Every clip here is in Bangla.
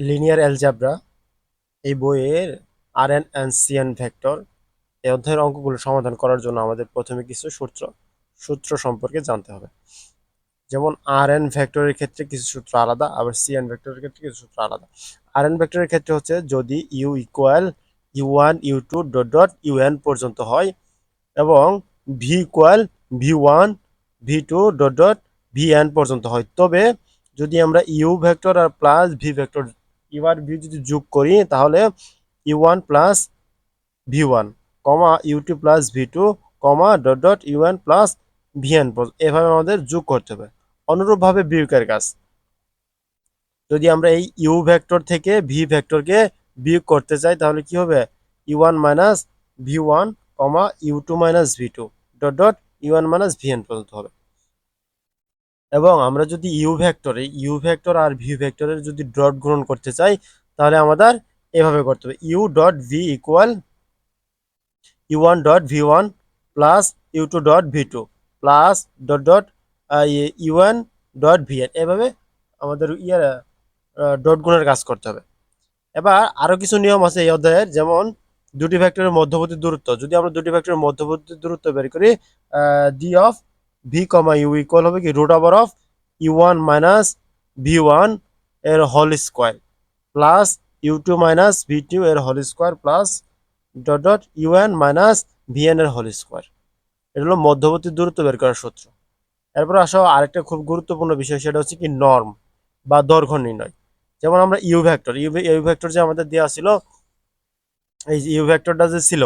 লিনিয়ার অ্যালজেব্রা এই বইয়ের আরএন অ্যান্ড সিএন ভেক্টর এই অধ্যায়ের অঙ্কগুলো সমাধান করার জন্য আমাদের প্রথমে কিছু সূত্র সম্পর্কে জানতে হবে। যেমন আরএন ভেক্টরের ক্ষেত্রে কিছু সূত্র আলাদা, আবার সিএন ভেক্টরের ক্ষেত্রে কিছু সূত্র আলাদা। আরএন ভেক্টরের ক্ষেত্রে হচ্ছে যদি u equal u one u two dot dot u n পর্যন্ত হয় এবং v equal v one v two dot dot v n পর্যন্ত হয়, তবে যদি আমরা ইউ ভেক্টর আর প্লাস ভি ভেক্টর ইউ আর ভি যদি যোগ করি তাহলে u one plus v one comma u two plus v two comma dot dot u n plus v n এভাবে আমাদের যোগ করতে হবে। অনুরূপভাবে বিয়োগের কাজ, যদি আমরা এই ইউ ভেক্টর থেকে ভি ভেক্টরকে বিয়োগ করতে চাই তাহলে কি হবে, u one minus v one comma u two minus v two dot dot u one minus v n পর্যন্ত হবে। এবং আমরা যদি ইউ ভেক্টর আর ভি ভেক্টরের যদি ডট গ্রহণ করতে চাই তাহলে আমাদের এভাবে করতে হবে, U dot V equal U one dot V one plus U two dot V two plus dot dot U N dot V N, এভাবে আমাদের ডট গুণের কাজ করতে হবে। এবার আরো কিছু নিয়ম আছে এই অধ্যায়ের, যেমন দুটি ভেক্টরের মধ্যবর্তী দূরত্ব, যদি আমরা দুটি ভেক্টরের মধ্যবর্তী দূরত্ব বের করি, D of V comma U equal হবে কি root over of U one minus V one এর whole square plus U two minus V two এর whole square plus dot dot U N minus V N এর হোল স্কোয়ার। এটা হলো মধ্যবর্তী দূরত্ব বের করার সূত্র। এরপর আসো আরেকটা খুব গুরুত্বপূর্ণ বিষয়, সেটা হচ্ছে কি নর্ম বা দৈর্ঘ্য নির্ণয়। যেমন আমরা ইউ ভেক্টর যে আমাদের দেওয়া ছিল, এই ইউ ভেক্টরটা যে ছিল,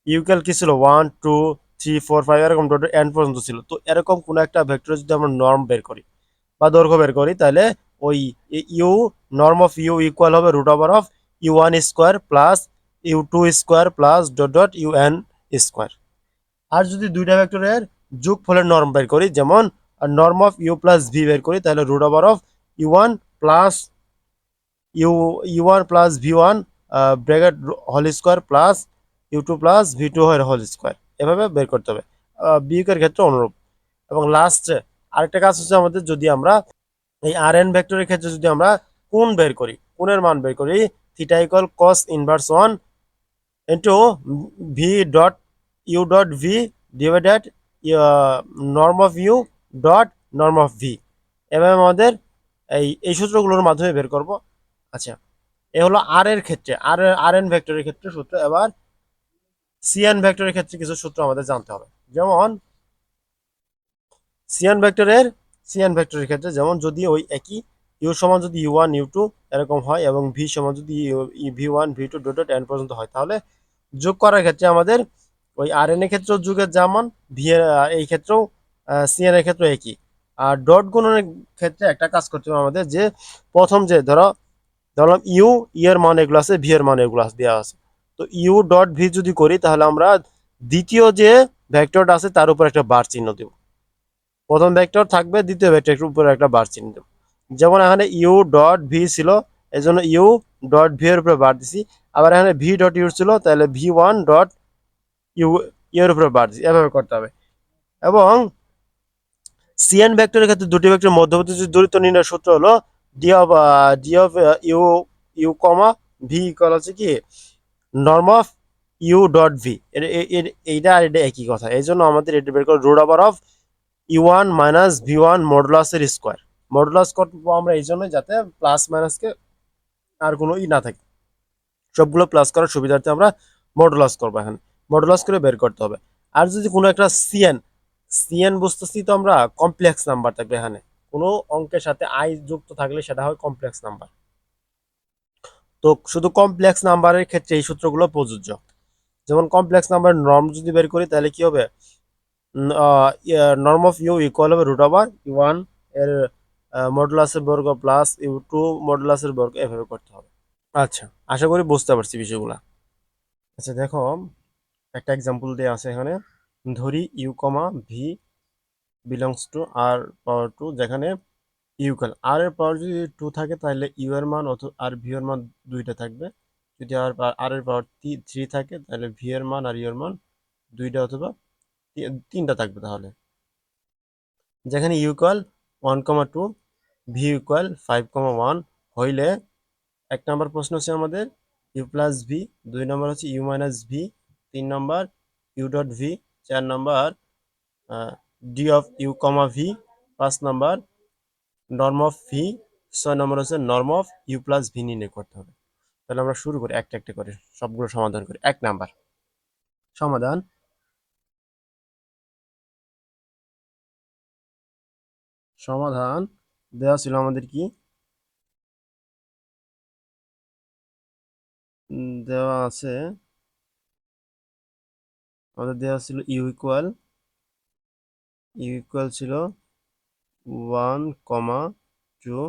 ইউকেল কি ছিল 1 2 3 4 5 এরকম টোটাল এন পর্যন্ত ছিল। তো এরকম কোন একটা ভেক্টর যদি আমরা নর্ম বের করি বা দৈর্ঘ্য বের করি তাহলে ওই U norm of U equal হবে root over of U one square plus U two square plus dot dot U N square. আর যদি দুইটা ভেক্টরের যোগফলের নর্ম বের করি, যেমন norm of you plus V বের করি, তাহলে root over of U one plus U U one plus V one bracket whole square plus U two plus V two whole square, এভাবে বের করতে হবে। বিয়োগের ক্ষেত্রে অনুরূপ। এবং লাস্টে আরেকটা কাজ হচ্ছে আমাদের, যদি আমরা এই আর এন ভেক্টরের ক্ষেত্রে যদি আমরা কোণ বের করি, কোণের মান বের করি, theta equal cos inverse 1 into V dot U dot b divided norm of u dot norm of V, এভাবে আমাদের এই সূত্রগুলোর মাধ্যমে বের করব। আচ্ছা, এ হলো আর এর ক্ষেত্রে, আর এন ভেক্টরের ক্ষেত্রে সূত্র। এবার সিএন ভেক্টরের ক্ষেত্রে কিছু সূত্র আমাদের জানতে হবে। যেমন সিএন ভেক্টরের সিএন ভেক্টরের ক্ষেত্রে, যেমন যদি ওই একই ইউ সমান যদি ইউ1 ইউ2 এরকম হয় এবং ভি সমান যদি V1 v two dot dot N পর্যন্ত হয়, তাহলে যোগ করার ক্ষেত্রে আমাদের ওই আর এন এর ক্ষেত্রেও যোগের যেমন ভি এই ক্ষেত্রেও সিএন এর ক্ষেত্রে একই। আর ডট গুণনের ক্ষেত্রে একটা কাজ করতে হবে আমাদের, যে প্রথম যে ধরলাম ইউ এর মান এগুলো আছে, ভি এর মান এগুলো দেওয়া আছে, তো ইউ ডট ভি যদি করি তাহলে আমরা দ্বিতীয় যে ভেক্টরটা আছে তার উপর একটা বার চিহ্ন দেব। প্রথম ভেক্টর থাকবে, দ্বিতীয় ভেক্টরের উপরে একটা বার চিহ্ন দেব। যেমন এখানে ইউ ডট ভি ছিল, এই জন্য ইউ ডট ভি এর উপরে বার দিছি। আবার এখানে ভি ডট ইউ ছিল, তাহলে ভি1 ডট ইউ এর উপরে বার দিছি, এভাবে করতে হবে। এবং সিএন ভেক্টরের ক্ষেত্রে দুটি ভেক্টরের মধ্যবর্তী যে দূরত্ব নির্ণয়ের সূত্র হলো d of u u comma v equal হচ্ছে কি norm of u dot v. এইটা আর এটা একই কথা, এই জন্য আমাদের এটা বের করে root over of U one minus V one মডুলাসের স্কোয়ার। মডুলাস করবো আমরা এই জন্য যাতে প্লাস মাইনাসকে আর কোনো না থাকে, সবগুলো প্লাস করার সুবিধার্থে আমরা মডুলাস করবো। এখানে মডুলাস করে বের করতে হবে। আর যদি কোনো একটা সিএন সিএন বুঝতেছি তো আমরা, কমপ্লেক্স নাম্বার থাকবে এখানে, কোনো অঙ্কের সাথে আই যুক্ত থাকলে সেটা হয় কমপ্লেক্স নাম্বার। তো শুধু কমপ্লেক্স নাম্বারের ক্ষেত্রে এই সূত্রগুলো প্রযোজ্য। যেমন কমপ্লেক্স নাম্বার নর্ম যদি বের করি তাহলে কি হবে, নর্ম অফ ইউ ইকুয়াল হবে রুট ওভার ইউ1 এর মডুলাসের বর্গ প্লাস ইউ2 মডুলাসের বর্গ, এভাবে করতে হবে। আচ্ছা, আশা করি বুঝতে পারছি বিষয়গুলো। আচ্ছা দেখো, একটা এক্সাম্পল দেওয়া আছে এখানে। ধরি u comma v belongs to R power two, যেখানে ইউকাল আর এর পাওয়ার যদি 2 থাকে তাহলে ইউ এর মান আর ভি এর মান দুইটা থাকবে। যদি আর এর পাওয়ার 3 থাকে তাহলে ভি এর মান আর ইউ এর মান দুইটা অথবা তিনটা থাকবে। তাহলে যেখানে u equal 1 comma 2 v equal 5 comma 1 হইলে এক নাম্বার প্রশ্ন হচ্ছে আমাদের ইউ প্লাস ভি, 2 নম্বর হচ্ছে ইউ মাইনাস ভি, 3 নম্বর ইউ ডট ভি, 4 নম্বর d of u comma v, 5 নম্বর নর্ম অফ ভি, 6 নম্বর হচ্ছে norm of you plus v নির্ণয় করতে হবে। তাহলে আমরা শুরু করি একটা একটা করে সবগুলো সমাধান করি। 1 নাম্বার সমাধান। সমাধান দেওয়া ছিল আমাদের কি, দেওয়া আছে, আমাদের দেওয়া ছিল ইউ ইকুয়াল ছিল 1,2,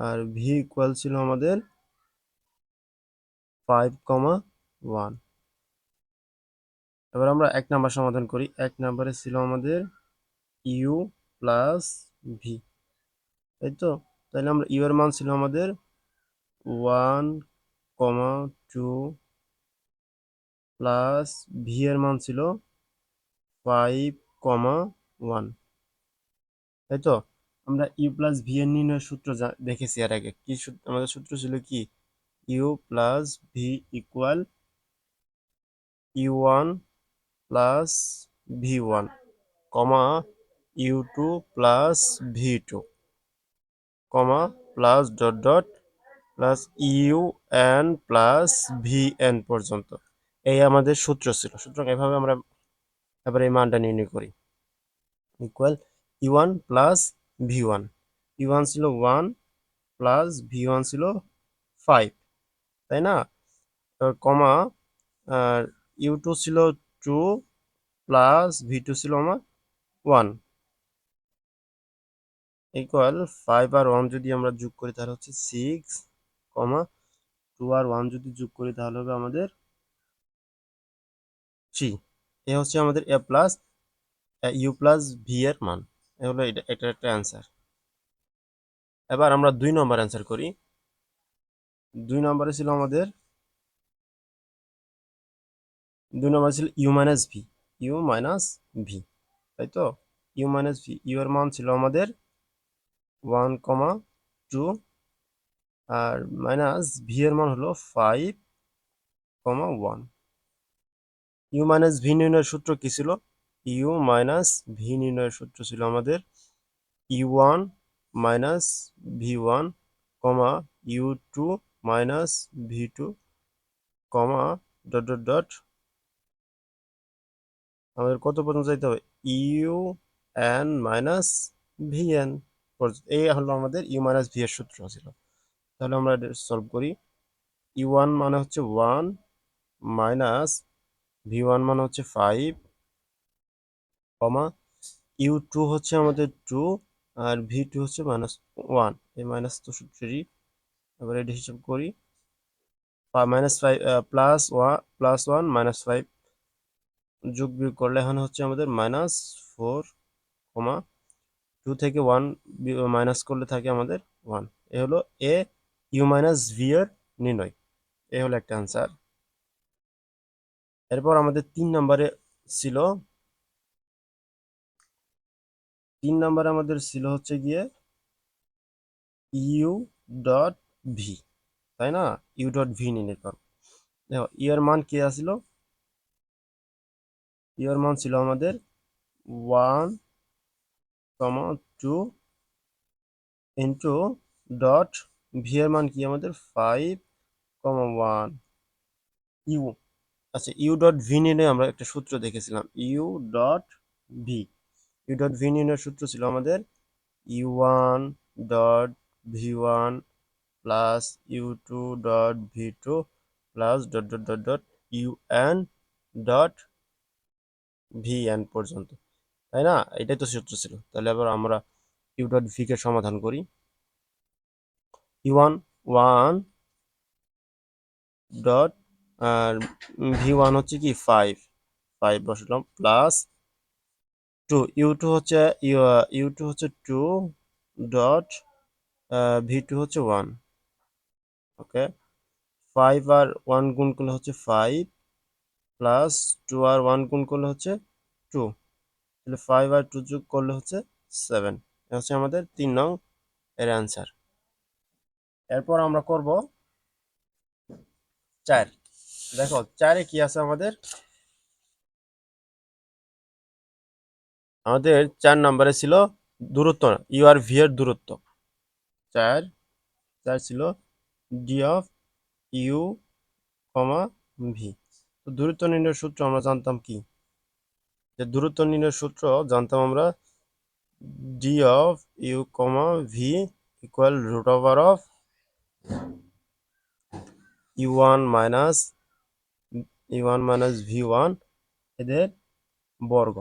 আর ভি ইকুয়াল ছিল আমাদের 5,1। এবার আমরা 1 নাম্বার সমাধান করি। 1 নাম্বারে ছিল আমাদের ইউ প্লাস ভি, তাই তো? তাহলে আমরা ইউ এর মান ছিল আমাদের 1,2 প্লাস ভি এর মান ছিল 5,1, তাই তো? আমরা ইউ প্লাস ভি এর নির্ণয়ের সূত্র দেখেছি এর আগে। কি সূত্র? আমাদের সূত্র ছিল কি, u plus v equal u one plus V one comma u two plus V two comma plus dot dot plus u n plus v n পর্যন্ত। এই আমাদের সূত্র ছিল। সুতরাং এভাবে আমরা এবার এই মানটা নির্ণয় করি। Equal u one plus V one, u one ছিল 1 প্লাস ভি ওয়ান ছিল 5, তাই না? কমা আর ইউ টু ছিল 2 প্লাস ভি টু ছিল আমার 1, ইকুয়াল 5 আর 1 যদি আমরা যোগ করি তাহলে হচ্ছে 6, কমা 2 আর 1 যদি যোগ করি তাহলে হবে আমাদের 3। এ হচ্ছে আমাদের এ প্লাস ইউ প্লাস ভি এর মান। এ হলো এটা একটা অ্যান্সার। এবার আমরা 2 নম্বর অ্যান্সার করি। 2 নম্বরে ছিল আমাদের, 2 নম্বরে ছিল u minus v, u minus v, তাই তো? ইউ মাইনাস ভি, ইউ এর মান ছিল আমাদের 1,2, আর মাইনাস ভি এর মান হলো 5,1। ইউ মাইনাস ভি নির্ণয়ের সূত্র কি ছিল? ইউ মাইনাস ভি নির্ণয়ের সূত্র ছিল আমাদের u one minus v one comma u two minus v two comma dot dot dot, আমাদের কত পর্যন্ত যাইতে হবে, u n minus v n পর্যন্ত। এই হলো আমাদের ইউ মাইনাস ভি এর সূত্র ছিল। তাহলে আমরা সলভ করি। ইউ ওয়ান মানে হচ্ছে 1 মাইনাস ভি ওয়ান মানে হচ্ছে 5, কমা ইউ টু হচ্ছে আমাদের 2, আর ভি টু হচ্ছে -1। এই মাইনাস তো সূত্রেরই। এবার এটা হিসাব করি, -5 +1 -5 যোগ বিয়োগ করলে এখানে হচ্ছে আমাদের -4, কমা 2 থেকে 1 মাইনাস করলে থাকে আমাদের 1। এ হলো এ ইউ মাইনাস ভি এর নির্ণয়। এ হলো একটা অ্যান্সার। এরপর আমাদের 3 নম্বরে ছিল, 3 নম্বরে আমাদের ছিল হচ্ছে গিয়ে ইউ ডট ভি, তাই না? ইউ ডট ভি নির্ণয় করো। দেখো ইউ এর মান কি আসছিল, ইউ এর মান ছিল আমাদের 1,2 ইন্টু ডট ভি এর মান কি আমাদের 5,1 ইউ। আচ্ছা, ইউ ডট ভি নির্ণয় আমরা একটা সূত্র দেখেছিলাম, u dot v, u dot v নির্ণয়ের সূত্র ছিল আমাদের u one dot v one plus u two dot v two plus dot dot dot dot u n dot v n পর্যন্ত, তাই না? এটাই তো সূত্র ছিল। তাহলে আবার আমরা ইউ ডট ভি কে সমাধান করি। ইউ ওয়ান 1 ডট, আর ভি ওয়ান হচ্ছে কি 5 বসালাম, প্লাস 2, ইউ টু হচ্ছে ইউ টু হচ্ছে 2 ডট ভি টু হচ্ছে 1। ওকে, 5 আর 1 গুণ করলে হচ্ছে 5, প্লাস 2 আর 1 গুণ করলে হচ্ছে 2, তাহলে 5 আর 2 যোগ করলে হচ্ছে 7। এটা হচ্ছে আমাদের 3 নং এর অ্যান্সার। এরপর আমরা করব 4। দেখো 4-এ কি আছে আমাদের? আমাদের 4 নম্বরে ছিল দূরত্ব, ইউ আর ভি এর দূরত্ব। 4 4 ছিল d of u comma v. তো দূরত্ব নির্ণয়ের সূত্র আমরা জানতাম কি? যে দূরত্ব নির্ণয়ের সূত্র জানতাম আমরা d of u comma v equal root over of you one minus v one এদের বর্গ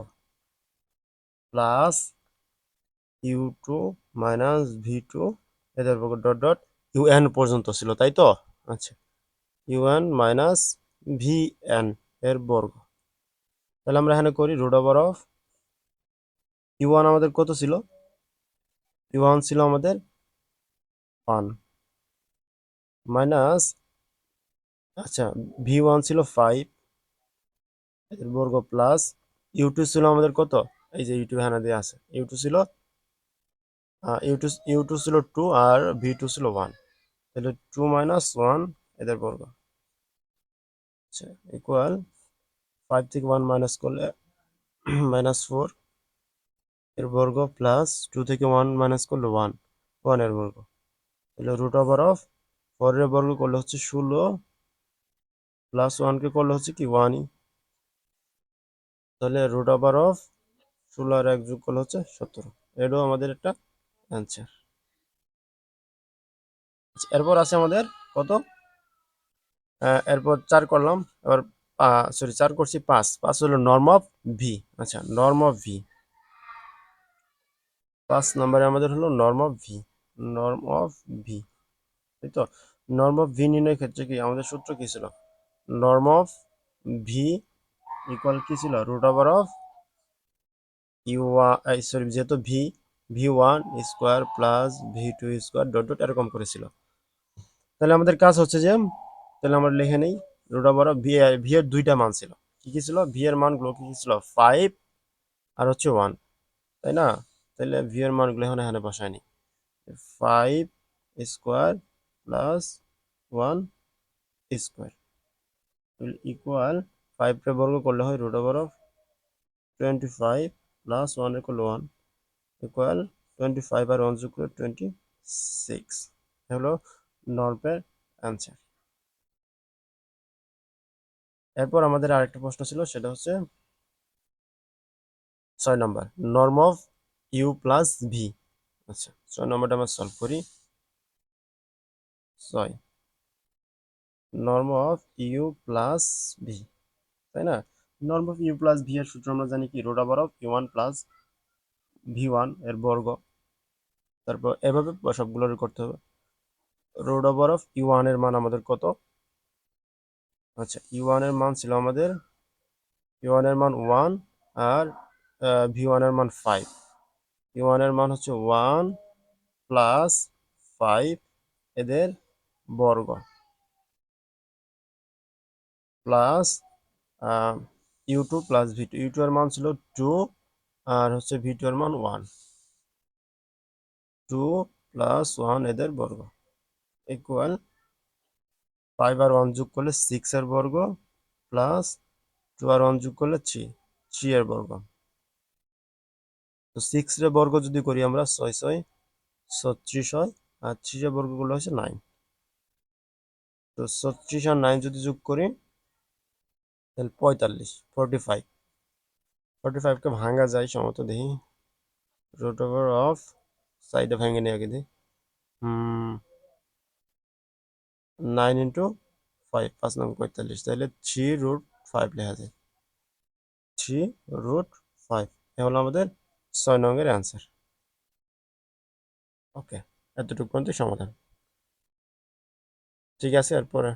plus u two minus v two এদের বর্গ ডট ডট ইউ এন পর্যন্ত ছিল, তাই তো? আচ্ছা, u n minus v n এর বর্গ। তাহলে আমরা এখানে করি root over of you one আমাদের কত ছিল? ইউ ওয়ান ছিল আমাদের 1 মাইনাস, আচ্ছা, ভি ওয়ান ছিল 5 এর বর্গ প্লাস ইউ টু ছিল আমাদের কত? এই যে ইউ টু এখানে দিয়ে আছে, ইউ টু ছিল ইউ টু ছিল 2 আর ভি টু ছিল 1, তাহলে 2 মাইনাস 1 এদের বর্গ। আচ্ছা, ইকুয়াল 5 থেকে 1 মাইনাস করলে -4 এর বর্গ প্লাস 2 থেকে 1 মাইনাস করলে 1 এর বর্গ। তাহলে রুট ওভার অফ 4 এর বর্গ করলে হচ্ছে 16 প্লাস 1 কে করলে হচ্ছে কি 1ই। তাহলে রুট ওভার অফ 16 আর 1 যোগ করলে হচ্ছে 17। এটাও আমাদের একটা অ্যান্সার। এরপর আছে আমাদের কত? এরপর 4 করলাম, এবার সরি 4 করছি 5। 5 হলো নর্ম অফ ভি। আচ্ছা, নর্ম অফ ভি 5 নম্বরে আমাদের হলো norm of V. Norm of V, তাই তো? নর্ম অফ ভি নির্ণয়ের ক্ষেত্রে কি আমাদের সূত্র কি ছিল? নর্ম অফ ভি ইকুয়াল কি ছিল? Root over of you one, sorry, যেহেতু V V one square plus V two square dot dot এরকম করেছিল। তাহলে আমাদের কাজ হচ্ছে যে, তাহলে আমরা লিখে নেই রুট ওভার অফ ভি এর দুইটা মান ছিল। কি কি ছিল? ভি এর মানগুলো কি কি ছিল? 5 আর হচ্ছে 1, তাই না? তাহলে ভি এর মানগুলো এখানে এখানে বসায় নি। 5 স্কোয়ার প্লাস 1 স্কোয়ার ইকুয়াল 5 কে বর্গ করলে হয় রুট ওভার অফ 25 প্লাস 1 এর করলে 1 ইকুয়াল 25 আর 1 যোগ করে 26 হলো নর্মের অ্যান্সার। এরপর আমাদের আরেকটা প্রশ্ন ছিল, সেটা হচ্ছে 6 নম্বর, norm of you plus V. আচ্ছা, 6 নম্বরটা আমরা সলভ করি। 6 norm of you plus V, তাই না? Norm of you plus V এর সূত্র আমরা জানি কি? Root over of you one plus V one এর বর্গ। তারপর এভাবে সবগুলোর করতে হবে। Root over of you one এর মান আমাদের কত? আচ্ছা, ইউ ওয়ান এর মান ছিল আমাদের, ইউ ওয়ান এর মান 1 আর ভি ওয়ান এর মান 5। ইউ ওয়ান এর মান হচ্ছে 1 প্লাস 5 এদের বর্গ plus u two plus V two. U two এর মান ছিল 2 আর হচ্ছে ভি টু এর মান 1। 2 প্লাস 1 এদের বর্গ ইকুয়াল 5 আর 1 যোগ করলে 6 এর বর্গ প্লাস 2 আর 1 যোগ করলে 3 এর বর্গ। তো 6 এর বর্গ যদি করি আমরা 6 6 36 হয়, আর 3 এর বর্গ করলে হচ্ছে 9। তো 36 আর 9 যদি যোগ করি তাহলে 45, 45। 45 কে ভাঙা যায় সমত দেখি, রুট ওভার অফ সাইডে ভেঙে নিয়ে আগে দিই। 9 ইন্টু 5, 5 নং 45, তাহলে 3√5 লেখা যায়। 3√5 এ হলো আমাদের 6 নংয়ের অ্যান্সার। ওকে, এতটুকু পর্যন্ত সমাধান। ঠিক আছে, এরপরে